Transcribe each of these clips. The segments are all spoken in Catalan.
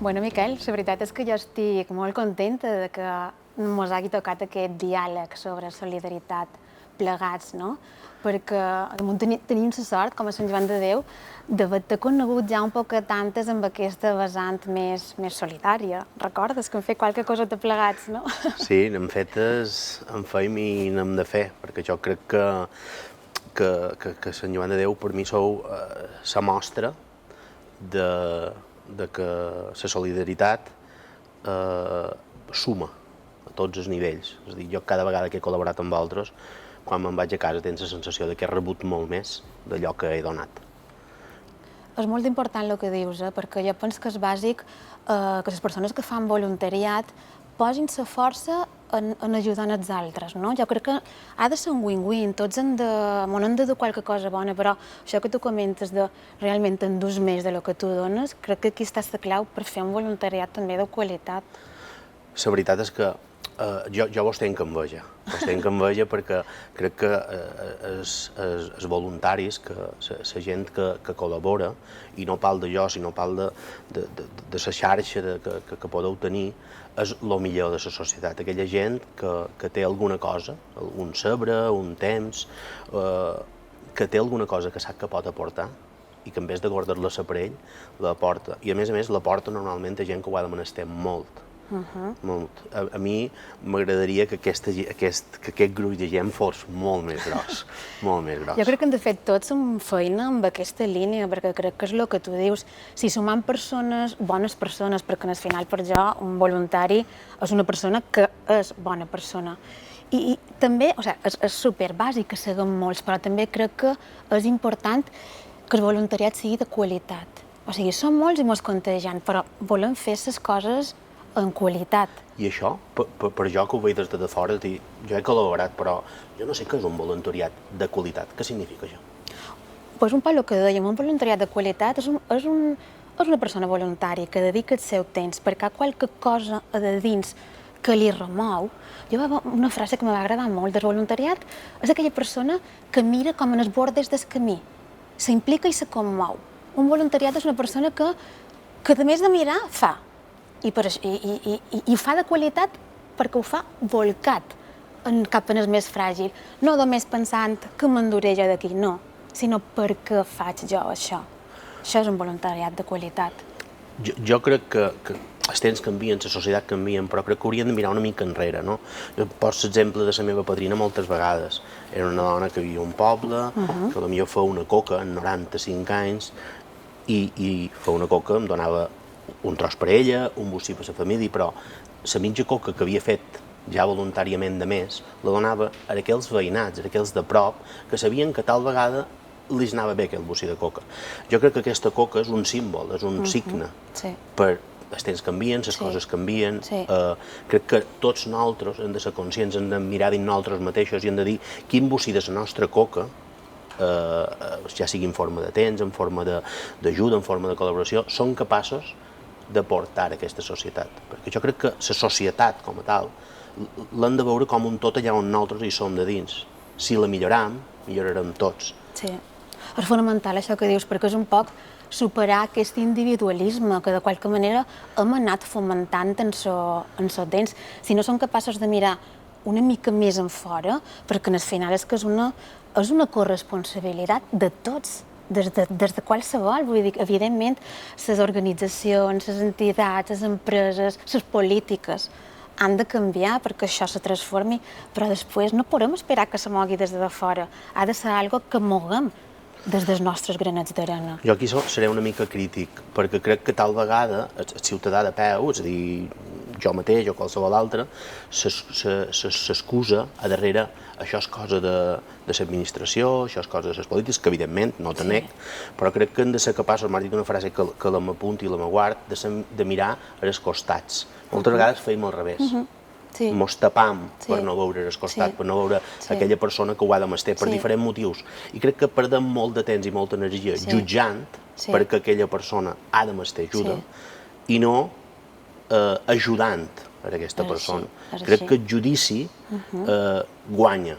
Bueno, Miquel, la veritat és que jo estic molt contenta de que mos hagi tocat aquest diàleg sobre solidaritat plegats, no? Perquè damunt tenim la sort, com a Sant Joan de Déu, d'haver-te conegut ja un poc tantes amb aquesta vessant més solidària. Recordes que hem fet qualque cosa de plegats, no? Sí, n'hem fetes en feim i n'hem de fer, perquè jo crec que Sant Joan de Déu per mi sou la mostra de que la solidaritat suma a tots els nivells. És a dir, jo cada vegada que he col·laborat amb vosaltres, quan me'n vaig a casa tens la sensació de que he rebut molt més d'allò que he donat. És molt important el que dius, perquè jo penso que és bàsic que les persones que fan voluntariat posin la força en ajudar els altres, no? Jo crec que ha de ser un win-win, tots hem de dur qualque cosa bona, però això que tu comentes de realment endús més de lo que tu dones, crec que aquí està la clau per fer un voluntariat també de qualitat. La veritat és que jo vos tenc enveja, perquè crec que els voluntaris, la gent que col·labora, i no parlo de jo, sinó parlo de la xarxa que podeu tenir, és el millor de la societat. Aquella gent que té alguna cosa, un sabre, un temps, que té alguna cosa que sap que pot aportar i que en vez de guardar-la per ell, l'aporta. I a més l'aporta normalment a gent que ho ha de menester molt. A mi m'agradaria que aquest gruix de gent fos molt més gros, molt més gros. Jo crec que hem de fer tots una feina amb aquesta línia, perquè crec que és el que tu dius. Si sumam persones, bones persones, perquè al final per jo un voluntari és una persona que és bona persona. I també, és superbàsic que siguem molts, però també crec que és important que el voluntariat sigui de qualitat. O sigui, som molts i mos contagiant, però volem fer les coses en qualitat. I això, per jo que ho veig des de fora, jo he col·laborat, però jo no sé què és un voluntariat de qualitat. Què significa això? Doncs un poc el que dèiem, un voluntariat de qualitat és una persona voluntària que dedica el seu temps perquè hi ha qualque cosa a de dins que li remou. Jo va una frase que m'ha agradat molt del voluntariat, és aquella persona que mira com en els bordes del camí, s'implica i se commou. Un voluntariat és una persona que a més de mirar, fa. I ho fa de qualitat perquè ho fa volcat cap en el més fràgil. No només pensant que m'enduré jo d'aquí, no, sinó perquè faig jo això. Això és un voluntariat de qualitat. Jo crec que els temps canvien, la societat canvia, però crec que hauríem de mirar una mica enrere, no? Jo poso l'exemple de la meva padrina moltes vegades. Era una dona que vivia a un poble, que potser feia una coca amb 95 anys, i feia una coca, em donava un tros per ella, un bocí per la família, però la mitja coca que havia fet ja voluntàriament de més, la donava a aquells veïnats, a aquells de prop, que sabien que tal vegada li anava bé aquell bocí de coca. Jo crec que aquesta coca és un símbol, és un signe. Els temps canvien, les coses canvien. Crec que tots nosaltres hem de ser conscients, hem de mirar dins nosaltres mateixos i hem de dir quin bocí de la nostra coca, ja sigui en forma de temps, en forma d'ajuda, en forma de col·laboració, són capaços de portar a aquesta societat. Perquè jo crec que la societat, com a tal, l'hem de veure com un tot allà on nosaltres hi som de dins. Si la milloram, millorarem tots. Sí, és fonamental això que dius, perquè és un poc superar aquest individualisme que de qualque manera hem anat fomentant en el temps. Si no som capaços de mirar una mica més en fora, perquè al final és que és una corresponsabilitat de tots, des de qualsevol, vull dir, evidentment, les organitzacions, les entitats, les empreses, les polítiques han de canviar perquè això se transformi, però després no podem esperar que se mogui des de fora. Ha de ser alguna cosa que moguem des dels nostres granets d'arena. Jo aquí seré una mica crític, perquè crec que tal vegada el ciutadà de peu, és a dir, jo mateix o qualsevol altre, s'excusa a darrere això és cosa de l'administració, això és cosa de les polítiques, que evidentment no te nec, però crec que hem de ser capaços, m'ha dit una frase que la m'apunti i la m'aguard, de mirar als costats. Moltes vegades feim al revés. Mos tapam per no veure els costats, per no veure aquella persona que ho ha de menester, per diferents motius. I crec que perdem molt de temps i molta energia jutjant perquè aquella persona ha de menester ajuda i no ajudant per aquesta persona. Crec que el judici guanya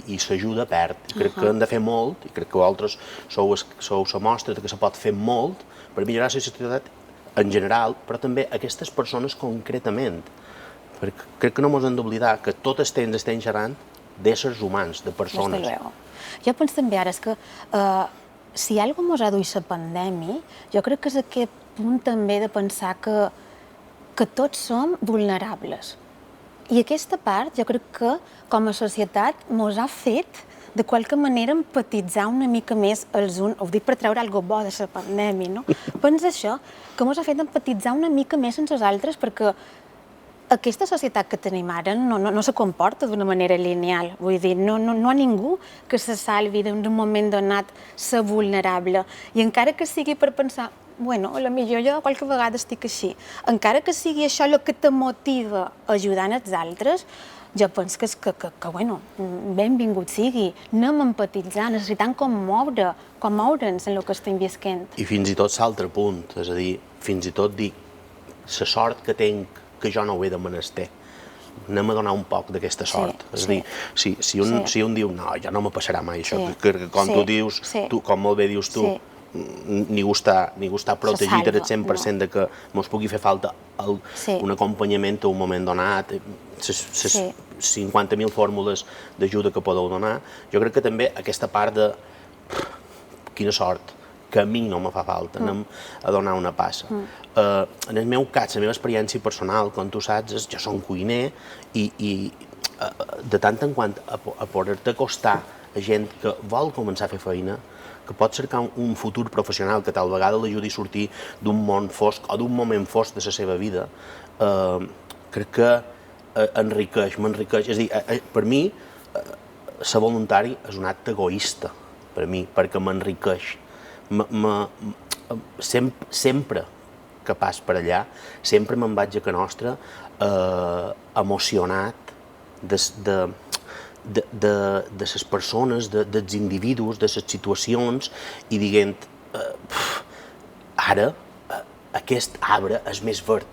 i l'ajuda perd. Crec que hem de fer molt, i crec que vosaltres sou la mostra que se pot fer molt per millorar la societat en general, però també aquestes persones concretament. Perquè crec que no ens hem d'oblidar que tot el temps estem xerrant d'éssers humans, de persones. Desde luego. Jo penso també ara, és que si hi ha alguna cosa mos ha la pandèmia, jo crec que és aquest punt també de pensar que tots som vulnerables. I aquesta part jo crec que com a societat mos ha fet de qualque manera empatitzar una mica més els uns, ho dic per treure alguna bo de la pandèmia, no? Pensa això, que mos ha fet empatitzar una mica més amb els altres perquè aquesta societat que tenim ara no se comporta d'una manera lineal. Vull dir, no hi ha ningú que se salvi d'un moment donat ser vulnerable. I encara que sigui per pensar, bueno, potser jo qualque vegada estic així, encara que sigui això el que te motiva ajudant els altres, jo penso que bueno, benvingut sigui, anem empatitzant, necessitant com moure'ns en el que estem visquent. I fins i tot l'altre punt, és a dir, fins i tot dir, la sort que tinc, que jo no ho he de menester. Anem a donar un poc d'aquesta sort. És a dir, si un diu, no, ja no me passarà mai això, que com tu dius, com molt bé dius tu, ningú està protegit al 100% de que mos pugui fer falta un acompanyament a un moment donat, les 50.000 fórmules d'ajuda que podeu donar. Jo crec que també aquesta part de quina sort, que a mi no me fa falta, anem a donar una passa. En el meu cas, la meva experiència personal, com tu saps, jo soc cuiner i de tant en quant a poder-te acostar a gent que vol començar a fer feina, que pot cercar un futur professional que tal vegada l'ajudi a sortir d'un món fosc o d'un moment fosc de la seva vida, crec que m'enriqueix. És a dir, per mi, ser voluntari és un acte egoista, per mi, perquè m'enriqueix. Sempre que pas per allà, sempre me'n vaig a Can Nostra emocionat de les persones, dels individus, de les situacions, i dient, ara aquest arbre és més verd,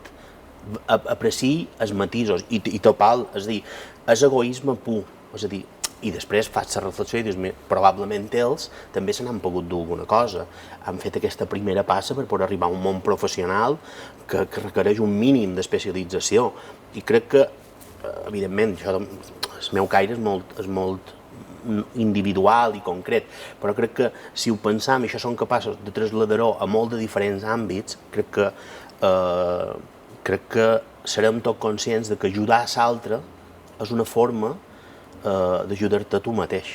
apreciï els matisos i topal, és a dir, és egoisme pur, és a dir, i després faig la reflexió i dius, probablement ells també se n'han pogut dur alguna cosa. Han fet aquesta primera passa per poder arribar a un món professional que requereix un mínim d'especialització. I crec que, evidentment, el meu caire és molt individual i concret, però crec que si ho pensam i això som capaços de traslladar-ho a molt de diferents àmbits, crec que serem tots conscients de que ajudar a l'altre és una forma d'ajudar-te a tu mateix.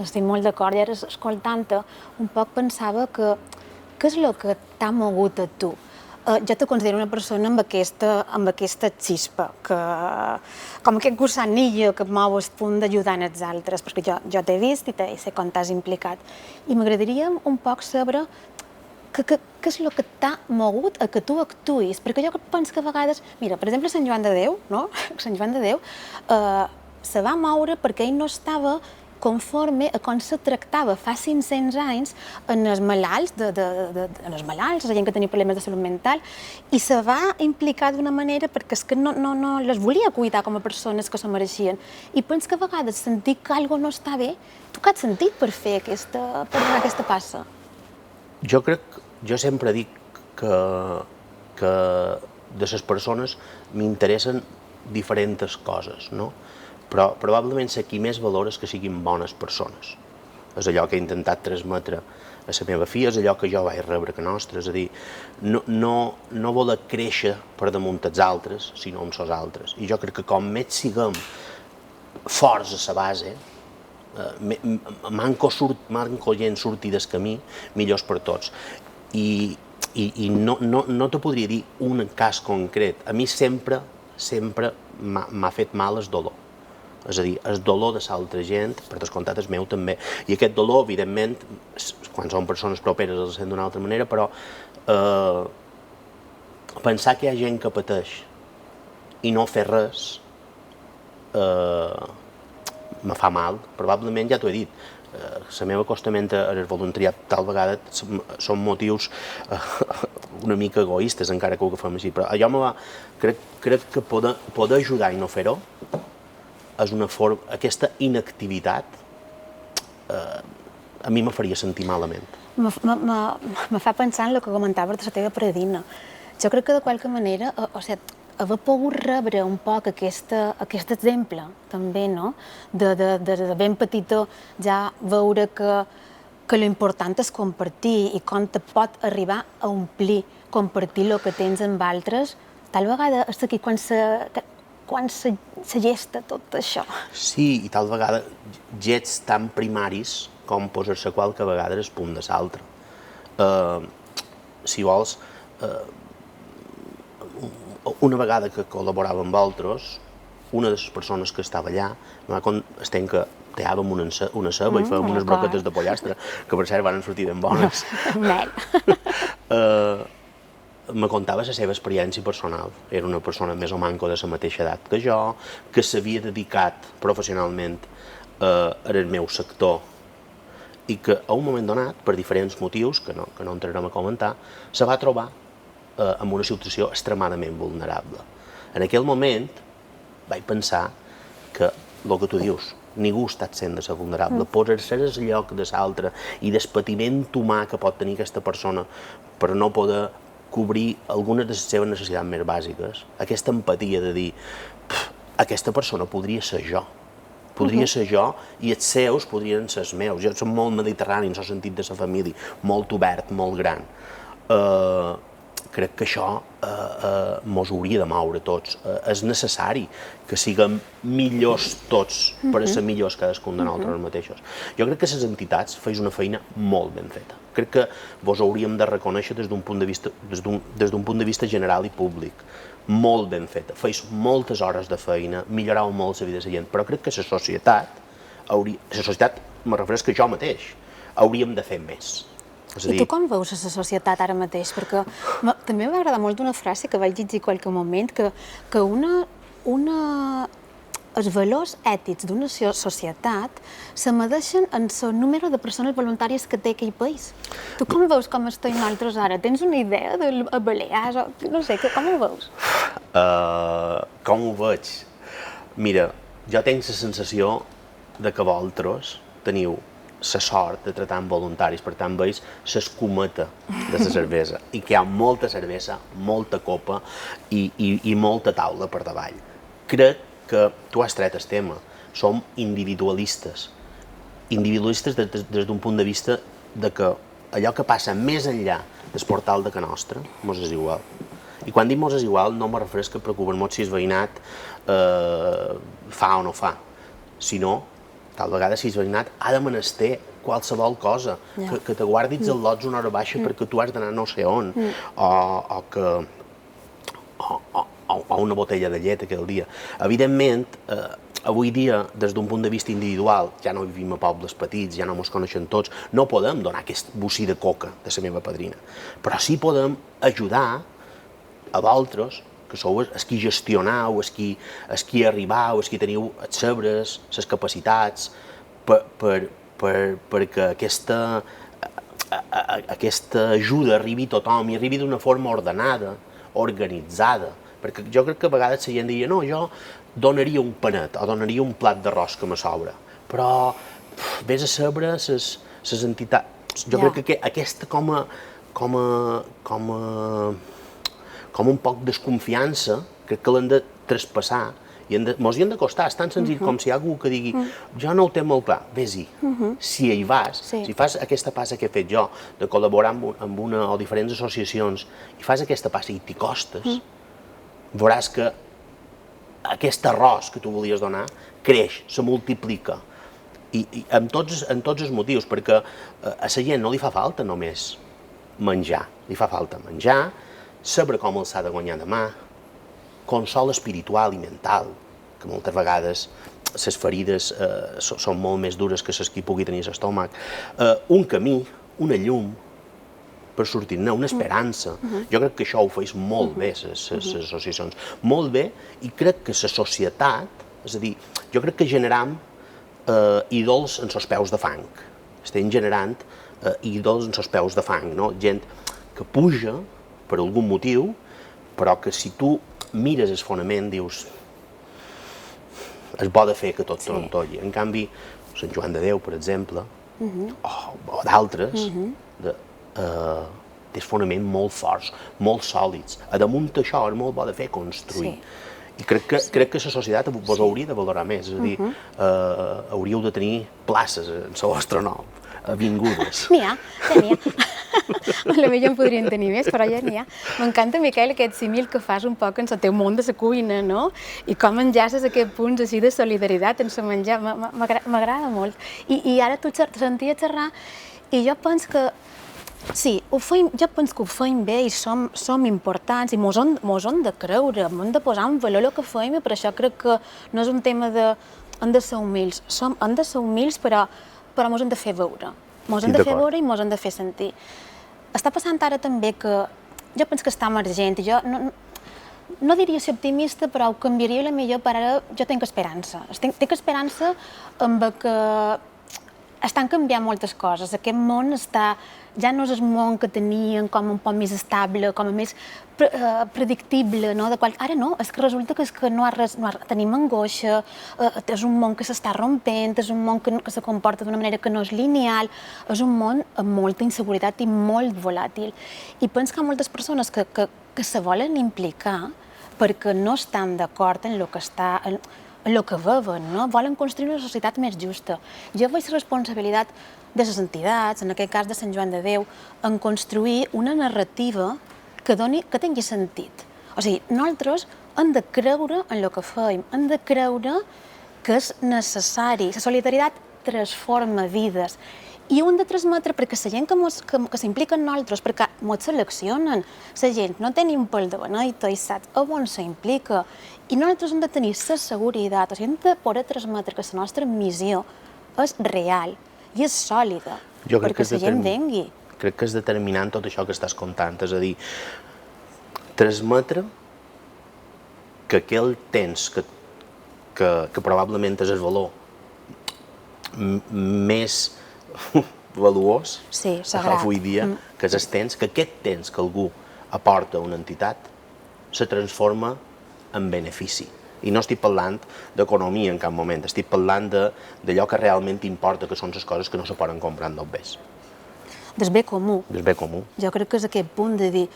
Estic molt d'acord, i ara escoltant-te un poc pensava que què és el que t'ha mogut a tu? Jo te considero una persona amb aquesta xispa, com aquest gossanillo que et mou al punt d'ajudar els altres, perquè jo t'he vist i sé com t'has implicat. I m'agradaria un poc saber què és el que t'ha mogut a que tu actuïs, perquè jo penso que a vegades, mira, per exemple, Sant Joan de Déu, no? Sant Joan de Déu se va moure perquè ell no estava conforme a com se tractava fa 500 anys en els malalts, la gent que tenia problemes de salut mental, i se va implicar d'una manera perquè és que no les volia cuidar com a persones que se mereixien. I penso que a vegades sentir que alguna cosa no està bé, tu què has sentit per fer aquesta passa? Jo sempre dic que de les persones m'interessen diferents coses, no? Però probablement la qui més valora és que siguin bones persones. És allò que he intentat transmetre a la meva filla, és allò que jo vaig rebre a Can Nostra, és a dir, no voler créixer per damunt dels altres, sinó amb els altres. I jo crec que com més siguem forts a la base, manco gent sortir del camí, millor per tots. I no te podria dir un cas concret. A mi sempre m'ha fet mal el dolor. És a dir, el dolor de l'altra gent, per descomptat el meu també. I aquest dolor, evidentment, quan són persones properes el sent d'una altra manera, però pensar que hi ha gent que pateix i no fer res me fa mal. Probablement, ja t'ho he dit, el meu acostament al voluntariat tal vegada són motius una mica egoistes, encara que ho agafem així, però allò crec que poder ajudar i no fer-ho és una forma, aquesta inactivitat a mi me faria sentir malament. Me fa pensar en el que comentaves de la teva predina. Jo crec que de qualque manera, o sigui, haver pogut rebre un poc aquest exemple, també, no? De ben petitó ja veure que l'important és compartir i com te pot arribar a omplir, compartir el que tens amb altres, tal vegada és aquí quan se gesta tot això. Sí, i tal vegada gets tan primaris com posar-se qualque vegada el punt de l'altre. Si vols, una vegada que col·laborava amb altres, una de les persones que estava allà, estem que teàvem una ceba i fèiem unes broquetes de pollastre, que per cert van sortir ben bones. Me contava la seva experiència personal. Era una persona més o manco de la mateixa edat que jo, que s'havia dedicat professionalment al meu sector i que a un moment donat, per diferents motius, que no entrarem a comentar, se va trobar en una situació extremadament vulnerable. En aquell moment vaig pensar que el que tu dius, ningú ha estat sent de ser vulnerable, posar-se al lloc de l'altre i del patiment humà que pot tenir aquesta persona per no poder cobrir algunes de les seves necessitats més bàsiques, aquesta empatia de dir aquesta persona podria ser jo, i els seus podrien ser els meus. Jo soc molt mediterrani en el sentit de la família, molt obert, molt gran. Crec que això mos hauria de moure tots. És necessari que siguem millors tots per ser millors cadascun de nosaltres mateixos. Jo crec que les entitats feien una feina molt ben feta. Crec que vos hauríem de reconèixer des d'un punt de vista general i públic. Molt ben feta. Feis moltes hores de feina, millorau molt la vida de la gent, però crec que la societat, me refereix que jo mateix, hauríem de fer més. I tu com veus la societat ara mateix? Perquè també m'ha agradat molt una frase que vaig llegir qualque moment, que els valors ètics d'una societat se medeixen en el número de persones voluntàries que té aquell país. Tu com veus com estem nosaltres ara? Tens una idea de Balears? No sé, com ho veus? Com ho veig? Mira, jo tinc la sensació de que vosaltres teniu la sort de tratar amb voluntaris, per tant veus l'escumeta de la cervesa i que hi ha molta cervesa, molta copa i molta taula per davall. Crec que tu has tret el tema, som individualistes des d'un punt de vista de que allò que passa més enllà del portal de Can Nostra mos és igual. I quan dic mos és igual no me refereix que preocupar-nos si el veïnat fa o no fa, sinó tal vegada si el veïnat ha de menester qualsevol cosa, que te guardis els lots una hora baixa perquè tu has d'anar no sé on, o una botella de llet aquell dia. Evidentment, avui dia, des d'un punt de vista individual, ja no vivim a pobles petits, ja no ens coneixen tots, no podem donar aquest bocí de coca de la meva padrina, però sí podem ajudar a vosaltres, que sou els qui gestionau, els qui arribau, els qui teniu els sabres, les capacitats, perquè aquesta ajuda arribi a tothom i arribi d'una forma ordenada, organitzada. Perquè jo crec que a vegades la gent diria no, jo donaria un panet o donaria un plat d'arròs que me sobra, però vés a saber les entitats. Jo crec que aquesta com un poc desconfiança, crec que l'hem de traspassar i mos hi hem d'acostar. És tan senzill com si hi ha algú que digui jo no ho té molt clar, vés-hi. Si hi vas, si fas aquesta passa que he fet jo, de col·laborar amb una o diferents associacions, i fas aquesta passa i t'hi costes, veuràs que aquest arròs que tu volies donar creix, se multiplica. I amb tots els motius, perquè a la gent no li fa falta només menjar, li fa falta menjar, saber com els s'ha de guanyar demà, consol espiritual i mental, que moltes vegades les ferides són molt més dures que les que pugui tenir l'estómac, un camí, una llum per sortir-ne, una esperança. Jo crec que això ho feis molt bé, les associacions, molt bé, i crec que la societat, és a dir, jo crec que generam ídols en els peus de fang. Estem generant ídols en els peus de fang, gent que puja per algun motiu, però que si tu mires el fonament dius és bo de fer que tot trontolli. En canvi, Sant Joan de Déu, per exemple, o d'altres, té fonaments molt forts, molt sòlids. A damunt d'això és molt bo de fer construir. I crec que la societat vos hauria de valorar més, és a dir, hauríeu de tenir places en la vostra nom, avingudes. N'hi ha, ja n'hi ha. Potser en podrien tenir més, però ja n'hi ha. M'encanta, Miquel, aquest símil que fas un poc en el teu món de la cuina, no? I com enllaces aquests punts així de solidaritat en el menjar, m'agrada molt. I ara tu te sentia xerrar i jo penso que sí, jo penso que ho fem bé i som importants i mos hem de creure, hem de posar en valor el que fem i per això crec que no és un tema de hem de ser humils, hem de ser humils però mos hem de fer veure. Mos hem de fer veure i mos hem de fer sentir. Està passant ara també que jo penso que està emergent i jo no diria ser optimista, però ho canviaria la millor per ara. Jo tinc esperança. Tinc esperança amb que estan canviant moltes coses. Aquest món ja no és el món que tenien com un poc més estable, com a més predictible, no? Ara no, és que resulta que no tenim angoixa, és un món que s'està rompent, és un món que se comporta d'una manera que no és lineal, és un món amb molta inseguretat i molt volàtil. I penso que hi ha moltes persones que se volen implicar perquè no estan d'acord en el que veuen, no? Volen construir una societat més justa. Jo veig la responsabilitat de les entitats, en aquest cas de Sant Joan de Déu, en construir una narrativa que tingui sentit. O sigui, nosaltres hem de creure en el que fem, hem de creure que és necessari. La solidaritat transforma vides. I ho hem de transmetre perquè la gent que s'implica en nosaltres, perquè ens seleccionen, la gent no tenim pel de beneït i saps on s'implica. I nosaltres hem de tenir la seguretat, o sigui, hem de poder transmetre que la nostra missió és real i és sòlida, perquè la gent vengui. Crec que és determinant tot això que estàs contant, és a dir, transmetre que aquell temps que probablement és el valor més valuós avui dia, que és el temps, que aquest temps que algú aporta a una entitat se transforma en benefici. I no estic parlant d'economia en cap moment, estic parlant d'allò que realment importa, que són les coses que no se poden comprar en dobbers. Del bé comú. Del bé comú. Jo crec que és aquest punt de dir,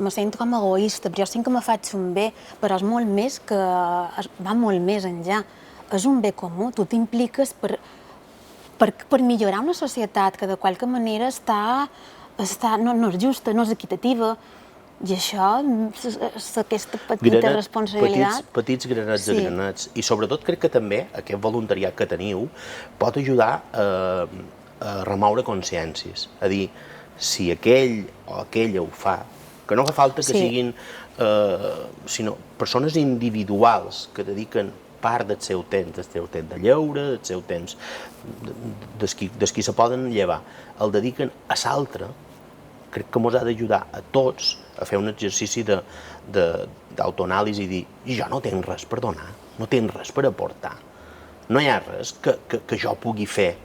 me sento com egoista, però jo sí que me faig un bé, però és molt més que va molt més enllà. És un bé comú, tu t'impliques per millorar una societat que de qualque manera no és justa, no és equitativa, i això és aquesta petita responsabilitat. Petits granets a granets. I sobretot crec que també aquest voluntariat que teniu pot ajudar a remoure consciències. A dir, si aquell o aquella ho fa, que no fa falta que siguin sinó persones individuals que dediquen part del seu temps de lleure, del seu temps des qui se poden llevar, el dediquen a l'altre, crec que ens ha d'ajudar a tots a fer un exercici d'autoanàlisi i dir, jo no tinc res per donar, no tinc res per aportar, no hi ha res que jo pugui fer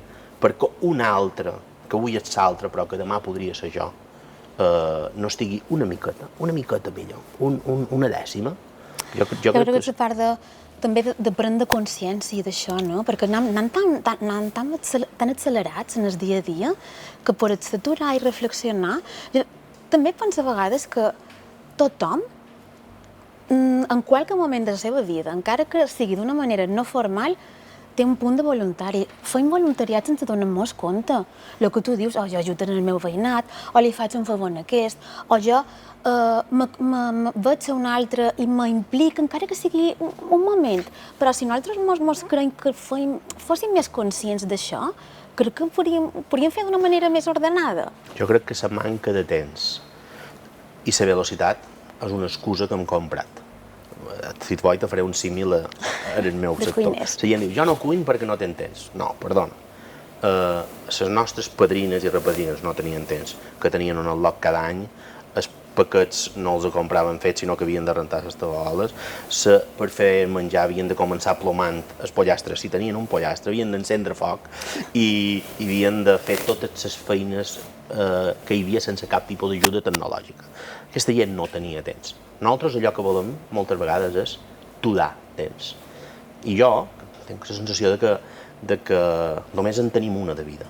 perquè un altre, que avui és l'altre però que demà podria ser jo, no estigui una miqueta millor, una dècima. Jo crec que és part també de prendre consciència d'això, no? Perquè anem tan accelerats en el dia a dia que per aturar i reflexionar, també penso a vegades que tothom, en qualsevol moment de la seva vida, encara que sigui d'una manera no formal, té un punt de voluntari. Fem voluntariat sense donar-nos compte. El que tu dius, jo ajudo en el meu veïnat, o li faig un favor a aquest, o jo veig a un altre i m'implico, encara que sigui un moment. Però si nosaltres ens creiem que fóssim més conscients d'això, crec que podríem fer d'una manera més ordenada. Jo crec que la manca de temps i la velocitat és una excusa que hem comprat. Si et vull, te faré un símil en el meu sector. La gent diu, jo no cuino perquè no tinc temps. No, perdona. Les nostres padrines i repadrines no tenien temps, que tenien un al·loc cada any, els paquets no els compraven fets, sinó que havien de rentar les tavoles, per fer menjar havien de començar plomant el pollastre, si tenien un pollastre, havien d'encendre foc i havien de fer totes les feines que hi havia sense cap tipus d'ajuda tecnològica. Aquesta gent no tenia temps. Nosaltres allò que volem moltes vegades és donar temps. I jo tinc la sensació de que només en tenim una de vida.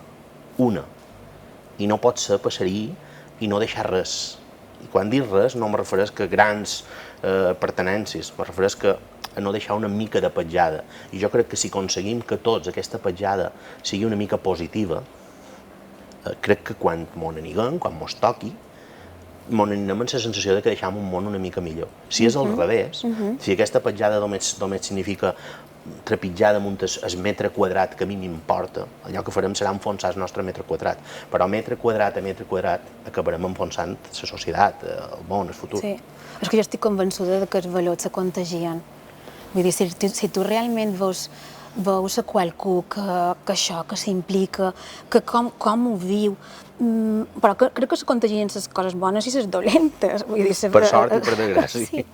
Una. I no pot ser passarir i no deixar res. I quan dic res no me refereix a grans pertenències, me refereix a no deixar una mica de petjada. I jo crec que si aconseguim que tots aquesta petjada sigui una mica positiva, crec que quan m'ho n'aniguem, quan mos toqui, m'ho n'anem amb la sensació de que deixem un món una mica millor. Si és al revés, si aquesta petjada només significa trepitjar damunt el metre quadrat que a mi m'importa, allò que farem serà enfonsar el nostre metre quadrat, però metre quadrat a metre quadrat acabarem enfonsant la societat, el món, el futur. Sí, és que jo estic convençuda que els valors se contagien. Vull dir, si tu realment veus a qualcú que això, que s'implica, que com ho viu, però crec que se contagien les coses bones i les dolentes. Vull dir, per sort i per desgràcia.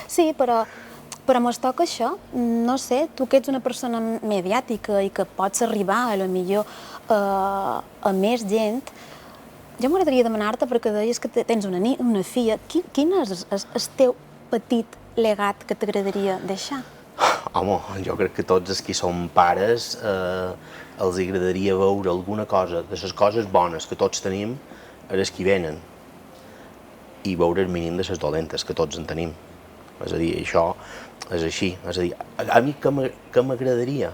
Sí, però mos toca això, no sé, tu que ets una persona mediàtica i que pots arribar, a lo millor, a més gent, jo m'agradaria demanar-te, perquè deies que tens una filla, quin és el teu petit legat que t'agradaria deixar? Home, jo crec que tots els que som pares els agradaria veure alguna cosa de les coses bones que tots tenim a les que venen i veure el mínim de les dolentes que tots en tenim. És a dir, això és així. És a dir, a mi què m'agradaria?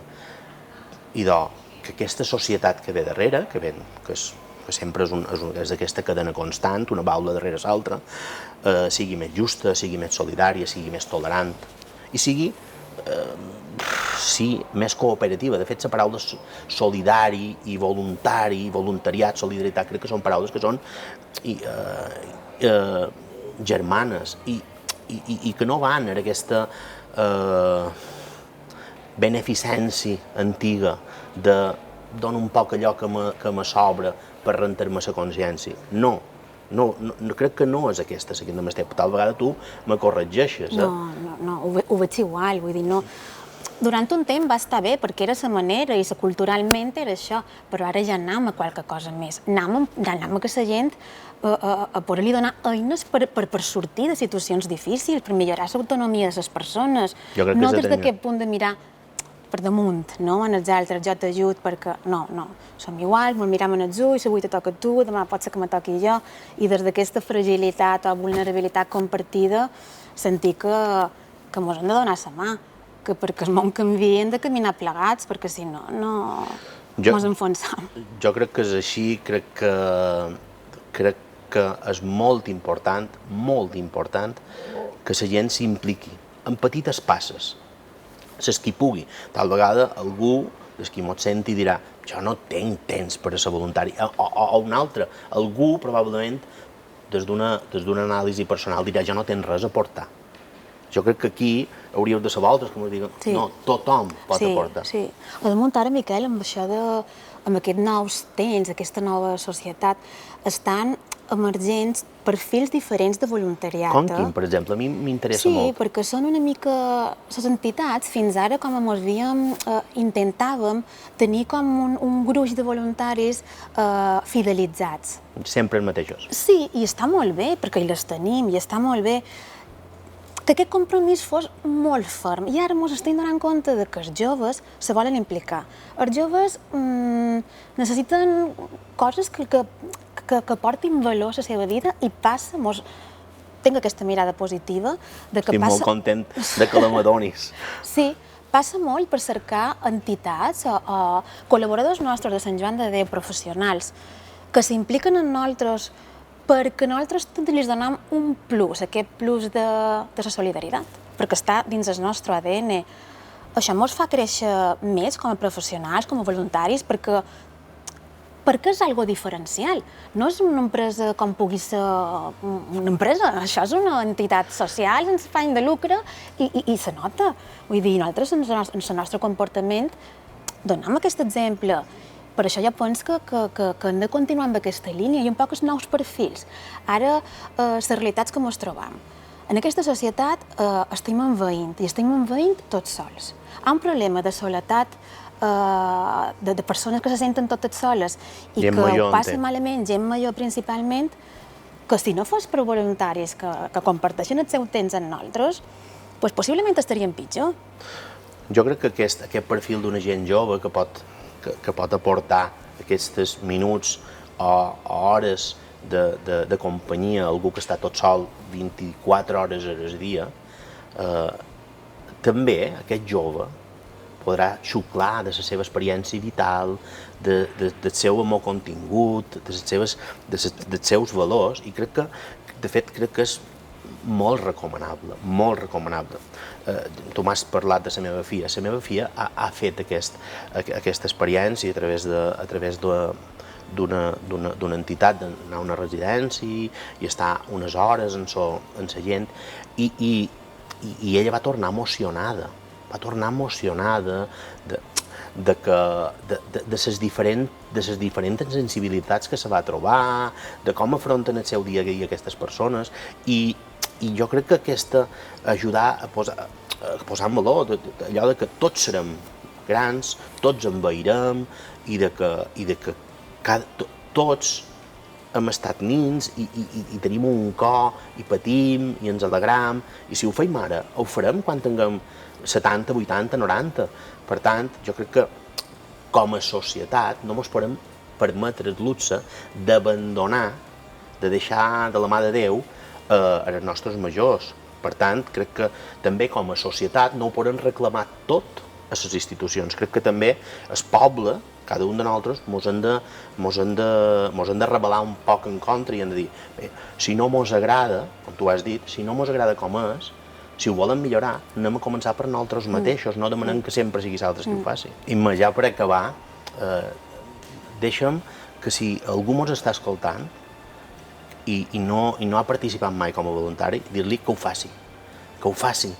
Idò, que aquesta societat que ve darrere, que sempre és aquesta cadena constant, una baula darrere l'altra, sigui més justa, sigui més solidària, sigui més tolerant i sigui més cooperativa. De fet, la paraula solidari i voluntari, voluntariat, solidaritat, crec que són paraules que són germanes i que no van a aquesta beneficència antiga de donar un poc allò que me sobra per rentar-me la consciència. No, crec que no és aquesta la que hem d'estar. Tal vegada tu me corregeixes. No, ho veig igual, vull dir, no. Durant un temps va estar bé, perquè era la manera i culturalment era això, però ara ja anem a qualque cosa més. Anem a que la gent a poder-li donar eines per sortir de situacions difícils, per millorar l'autonomia de les persones. No des d'aquest punt de mirar per damunt, no? En els altres, jo t'ajud perquè... No, som iguals, ens miram en els ulls, avui te toca a tu, demà pot ser que me toqui jo, i des d'aquesta fragilitat o vulnerabilitat compartida sentir que ens hem de donar la mà, que perquè el món canvia hem de caminar plegats, perquè si no, ens enfonsam. Jo crec que és així, crec que és molt important que la gent s'impliqui en petites passes, les que pugui. Tal vegada algú des qui mos senti dirà jo no tinc temps per a ser voluntari, o un altre, algú probablement des d'una anàlisi personal dirà jo no tinc res a aportar. Jo crec que aquí hauríeu de ser vosaltres que m'ho diguen, no, tothom pot aportar. Sí. A damunt ara, Miquel, amb això amb aquests nous temps, aquesta nova societat, estan emergents perfils diferents de voluntariat. Com quin, per exemple? A mi m'interessa molt. Sí, perquè són una mica... Les entitats, fins ara, com ens havíem, intentàvem tenir com un gruix de voluntaris fidelitzats. Sempre els mateixos. Sí, i està molt bé, perquè les tenim, i està molt bé que aquest compromís fos molt ferm. I ara ens estem donant compte que els joves se volen implicar. Els joves necessiten coses que portin valor a la seva vida i passa, tinc aquesta mirada positiva. Estic molt content que la m'adonis. Sí, passa molt per cercar entitats o col·laboradors nostres de Sant Joan de Déu, professionals, que s'impliquen en nosaltres perquè nosaltres li donem un plus, aquest plus de la solidaritat, perquè està dins el nostre ADN. Això ens fa créixer més com a professionals, com a voluntaris, perquè és algo diferencial. No és una empresa com pugui ser una empresa, això és una entitat social sense afany de lucre i se nota. Vull dir, nosaltres en el nostre comportament donem aquest exemple. Per això jo penso que hem de continuar amb aquesta línia i un poc els nous perfils. Ara, les realitats que ens trobam. En aquesta societat estem envaint, i estem envaint tots sols. Hi ha un problema de soledat, de persones que se senten totes soles i que ho passen malament, gent major principalment, que si no fos per voluntaris que comparteixen el seu temps amb nosaltres, possiblement estaríem pitjor. Jo crec que aquest perfil d'una gent jove que pot aportar aquests minuts o hores de companyia, algú que està tot sol 24 hores al dia, també aquest jove podrà xuclar de la seva experiència vital, del seu amor contingut, dels seus valors, i crec que, de fet, crec que és molt recomanable, molt recomanable. Tu m'has parlat de la meva filla. La meva filla ha fet aquesta experiència a través d'una entitat, d'anar a una residència i estar unes hores amb la gent, i ella va tornar emocionada de les diferents sensibilitats que se va trobar, de com afronten el seu dia a dia aquestes persones, i jo crec que ajudar a posar en valor allò que tots serem grans, tots envellirem, i que tots hem estat nins i tenim un cor, i patim, i ens alegram, i si ho feim ara, ho farem quan tinguem 70, 80, 90. Per tant, jo crec que com a societat no ens podem permetre el luxe d'abandonar, de deixar de la mà de Déu els nostres majors. Per tant, crec que també com a societat no ho podem reclamar tot a les institucions. Crec que també el poble, cada un de nosaltres, mos hem de rebel·lar un poc en contra i hem de dir, bé, si no mos agrada, com tu has dit, si no mos agrada com és, si ho volen millorar, anem a començar per nosaltres mateixos, no demanem que sempre sigui altres qui ho faci. I ja per acabar, deixa'm que si algú mos està escoltant i no ha participat mai com a voluntari, dir-li que ho faci, que ho faci,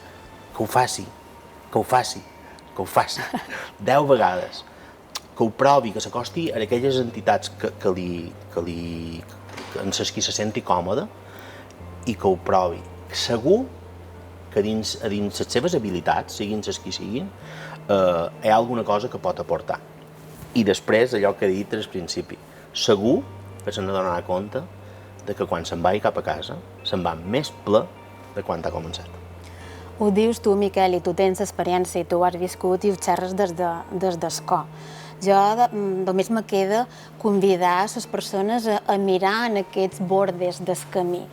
que ho faci, que ho faci, que ho faci, 10 vegades, que ho provi, que s'acosti a aquelles entitats en les qui se senti còmode, i que ho provi. Segur que dins les seves habilitats, siguin les qui siguin, hi ha alguna cosa que pot aportar. I després, allò que he dit al principi, segur que se n'adonarà compte que quan se'n vagi cap a casa, se'n va més ple de quan ha començat. Ho dius tu, Miquel, i tu tens experiència, i tu ho has viscut i ho xerres des d'escó. Jo només me queda convidar les persones a mirar en aquests bordes del camí.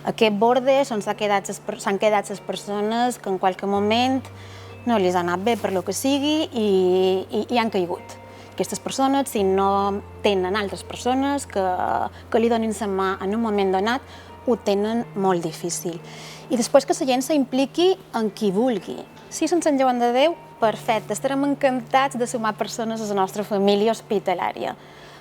Aquest borde on s'han quedat les persones que en qualque moment no li ha anat bé per lo que sigui i han caigut. Aquestes persones, si no tenen altres persones que li donin la mà en un moment donat, ho tenen molt difícil. I després que la gent s'impliqui en qui vulgui. Si és en Sant Joan de Déu, perfecte, estarem encantats de sumar persones a la nostra família hospitalària.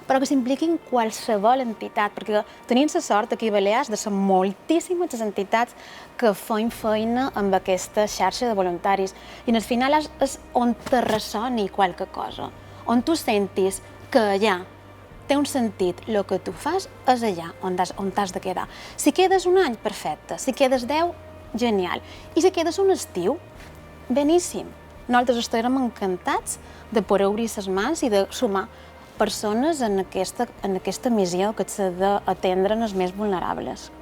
Però que s'impliquin qualsevol entitat, perquè tenim la sort aquí a Balears de ser moltíssimes les entitats que feim feina amb aquesta xarxa de voluntaris. I al final és on te ressoni qualque cosa, on tu sentis que allà té un sentit, el que tu fas és allà on t'has de quedar. Si quedes un any, perfecte. Si quedes 10, genial. I si quedes un estiu, beníssim. Nosaltres estarem encantats de poder obrir les mans i de sumar persones en aquesta missió que s'ha d'atendre els més vulnerables.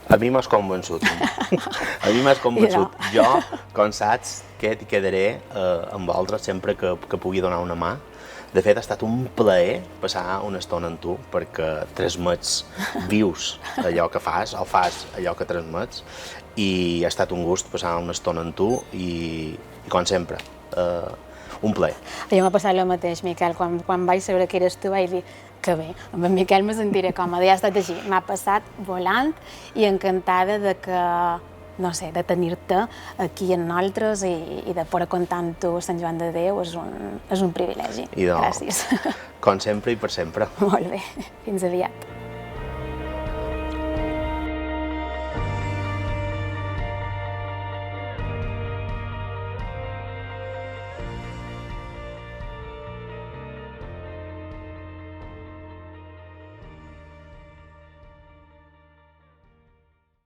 A mi m'has convençut. A mi m'has convençut. Jo, com saps, quedaré amb vosaltres sempre que pugui donar una mà. De fet, ha estat un plaer passar una estona amb tu, perquè transmets, vius allò que fas, o fas allò que transmets, i ha estat un gust passar una estona amb tu i com sempre, un plaer. A mi m'ha passat el mateix, Miquel. Quan vaig saber que eres tu, vaig dir que bé, amb en Miquel me sentiré còmode. Ja ha estat així. M'ha passat volant i encantada de tenir-te aquí amb nosaltres i de poder comptar amb tu a Sant Joan de Déu és un privilegi. Gràcies. Com sempre i per sempre. Molt bé. Fins aviat.